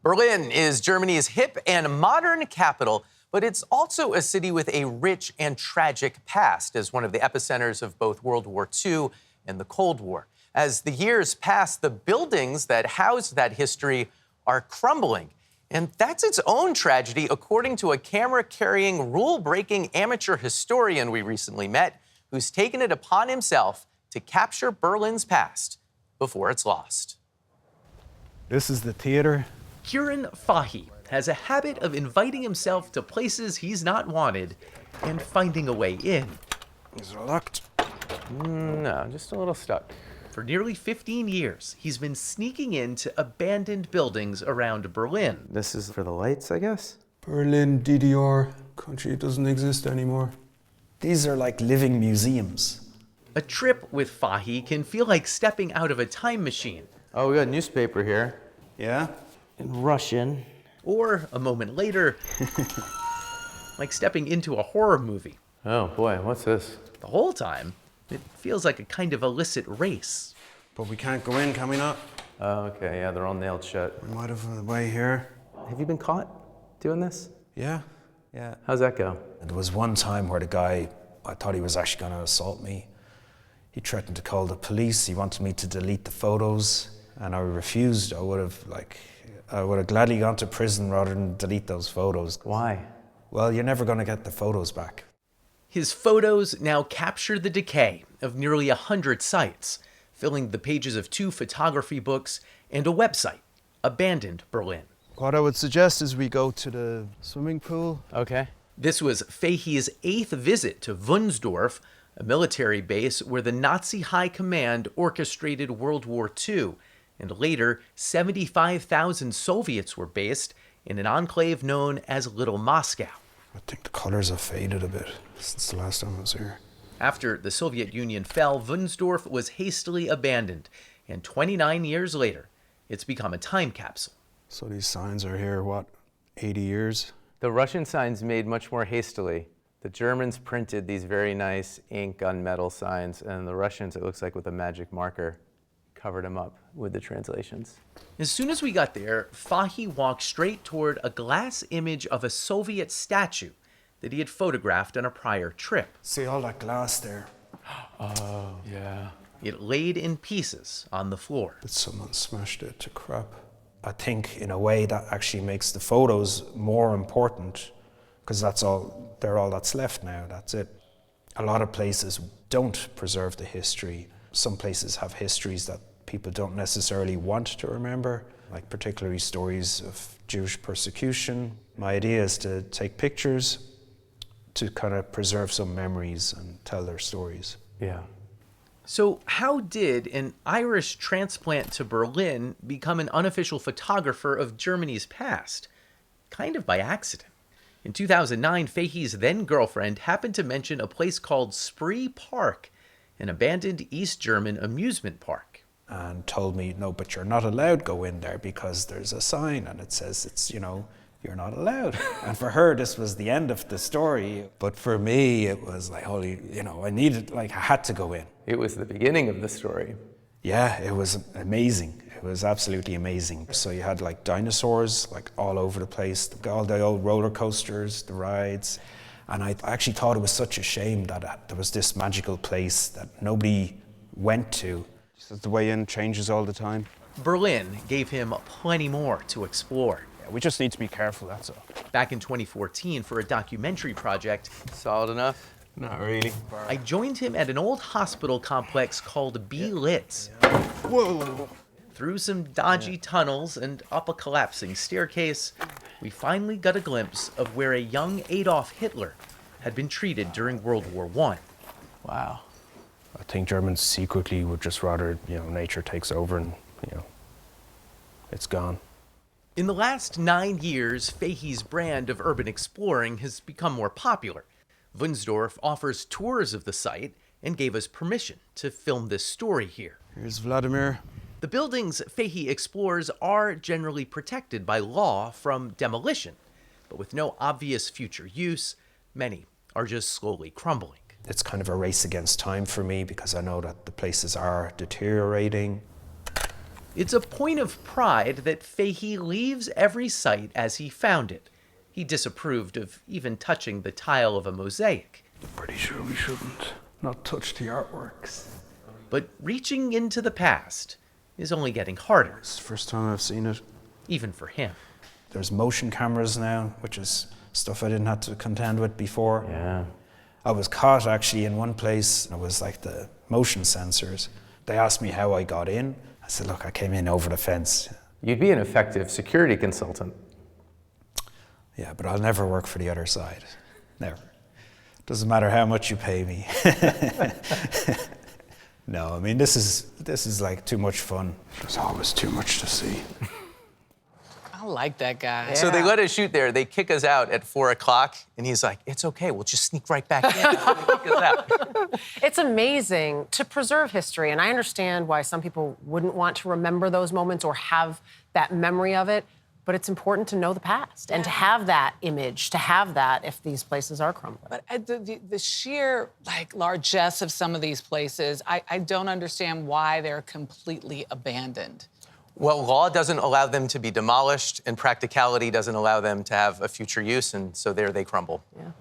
Berlin is Germany's hip and modern capital, but it's also a city with a rich and tragic past as one of the epicenters of both World War II and the Cold War. As the years pass, the buildings that house that history are crumbling. And that's its own tragedy, according to a camera-carrying, rule-breaking amateur historian we recently met, who's taken it upon himself to capture Berlin's past before it's lost. This is the theater. Kieran Fahy has a habit of inviting himself to places he's not wanted and finding a way in. Is it locked? No, just a little stuck. For nearly 15 years, he's been sneaking into abandoned buildings around Berlin. This is for the lights, I guess? Berlin, DDR, country doesn't exist anymore. These are like living museums. A trip with Fahy can feel like stepping out of a time machine. Oh, we got a newspaper here. Yeah? In Russian. Or, a moment later, like stepping into a horror movie. Oh boy, what's this? The whole time, it feels like a kind of illicit race. But we can't go in, can we not? Oh, okay, yeah, they're all nailed shut. We might have a way here. Have you been caught doing this? Yeah. How's that go? There was one time where the guy, I thought he was actually going to assault me. He threatened to call the police. He wanted me to delete the photos, and I refused. I would have gladly gone to prison rather than delete those photos. Why? Well, you're never going to get the photos back. His photos now capture the decay of nearly 100 sites, filling the pages of 2 photography books and a website, Abandoned Berlin. What I would suggest is we go to the swimming pool. Okay. This was Fahy's 8th visit to Wunsdorf, a military base where the Nazi High Command orchestrated World War II, and later 75,000 Soviets were based in an enclave known as Little Moscow. I think the colors have faded a bit since the last time I was here. After the Soviet Union fell, Wunsdorf was hastily abandoned, and 29 years later, it's become a time capsule. So these signs are here, what, 80 years? The Russian signs made much more hastily. The Germans printed these very nice ink on metal signs, and the Russians, it looks like with a magic marker, covered them up with the translations. As soon as we got there, Fahy walked straight toward a glass image of a Soviet statue that he had photographed on a prior trip. See all that glass there? Oh, yeah. It laid in pieces on the floor. That someone smashed it to crap. I think, in a way, that actually makes the photos more important, because they're all that's left now, that's it. A lot of places don't preserve the history. Some places have histories that people don't necessarily want to remember, like particularly stories of Jewish persecution. My idea is to take pictures to kind of preserve some memories and tell their stories. Yeah. So how did an Irish transplant to Berlin become an unofficial photographer of Germany's past? Kind of by accident. In 2009, Fahy's then-girlfriend happened to mention a place called Spree Park, an abandoned East German amusement park. And told me, no, but you're not allowed to go in there because there's a sign and it says you're not allowed. And for her, this was the end of the story. But for me, it was like, I had to go in. It was the beginning of the story. Yeah, it was amazing. It was absolutely amazing. So you had like dinosaurs like all over the place, all the old roller coasters, the rides. And I actually thought it was such a shame that there was this magical place that nobody went to. So the way in changes all the time. Berlin gave him plenty more to explore. Yeah, we just need to be careful, that's all. Back in 2014, for a documentary project, Solid enough? Not really. I joined him at an old hospital complex called Belitz. Whoa! Through some dodgy tunnels and up a collapsing staircase, we finally got a glimpse of where a young Adolf Hitler had been treated during World War I. Wow. I think Germans secretly would just rather, nature takes over and, it's gone. In the last 9 years, Fahy's brand of urban exploring has become more popular. Wunsdorf offers tours of the site and gave us permission to film this story here. Here's Vladimir. The buildings Fahy explores are generally protected by law from demolition, but with no obvious future use, many are just slowly crumbling. It's kind of a race against time for me because I know that the places are deteriorating. It's a point of pride that Fahey leaves every site as he found it. He disapproved of even touching the tile of a mosaic. Pretty sure we shouldn't not touch the artworks. But reaching into the past is only getting harder, It's the first time I've seen it. even for him. There's motion cameras now, which is stuff I didn't have to contend with before. Yeah. I was caught actually in one place, and it was like the motion sensors. They asked me how I got in. I said, look, I came in over the fence. You'd be an effective security consultant. Yeah, but I'll never work for the other side. Never. Doesn't matter how much you pay me. No, I mean, this is like too much fun. There's always too much to see. I like that guy. So they let us shoot there. They kick us out at 4 o'clock, and he's like, "It's okay. We'll just sneak right back in." They kick us out. It's amazing to preserve history, and I understand why some people wouldn't want to remember those moments or have that memory of it, but it's important to know the past and to have that image, to have that if these places are crumbling. But the sheer largesse of some of these places, I don't understand why they're completely abandoned. Well, law doesn't allow them to be demolished, and practicality doesn't allow them to have a future use, and so there they crumble. Yeah.